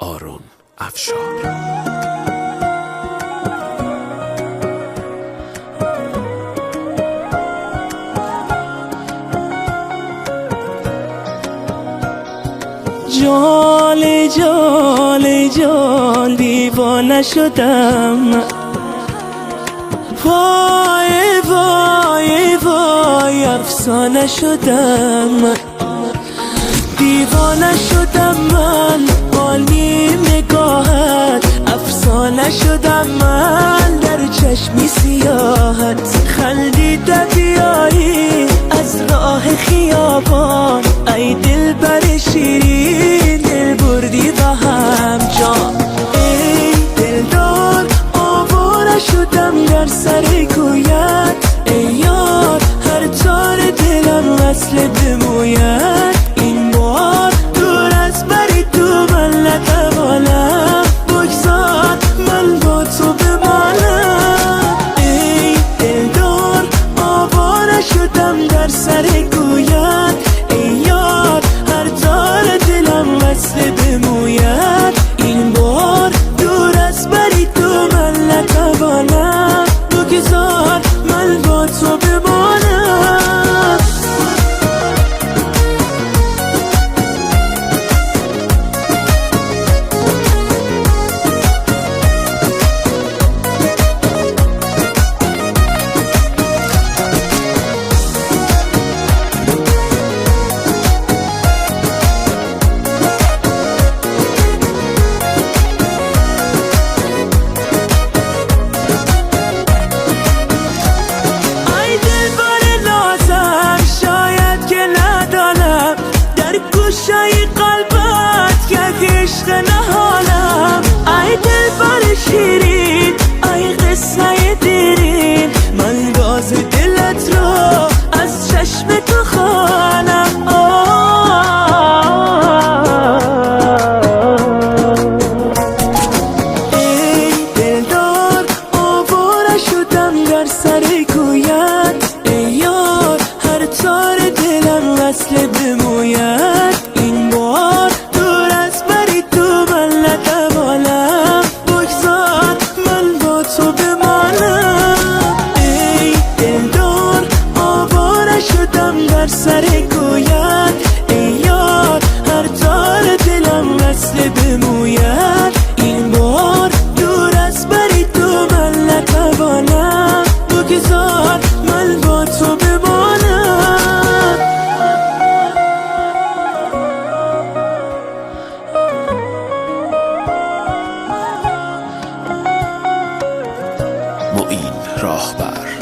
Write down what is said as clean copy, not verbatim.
آرون افشار. جال جال جال دیوانه شدم، وای وای وای افسانه شدم، دیوانه شدم من با نیم نگاهت، افسانه شدم من در چشمی سیاحت، خندیده بیایی از راه خیابان، ای دل بر شیرین دل بردی و هم جان، ای دلدار آواره شدم در سر کویت، ای یار هر تار دلم وصل بموید، این بار دور از بری تو من نتوانم، بگذار من با تو بمانم، ای دلدار آواره شدم در سر کویت، ای یار هر تار دلم وصل بموید، این بار دور از بری تو من نتوانم، بگذار من با تو بمانم. گوشه قلبت که عشق نهانم، ای دل بر شیرین ای قصه دیرین، من راز دلت رو از چشم تو خوانم، ای دلدار آواره شدم در سر کویت، ای یار هر تار دلم وصل بموید، این بار دور از بری تو من نتوانم، بگذار من با تو بمانم، ای دلدار آواره شدم در سر کویت، ای یار هر تار دلم وصل بموید، این بار دور از بری تو من نتوانم، بگذار من با تو بمانم. معین راهبر.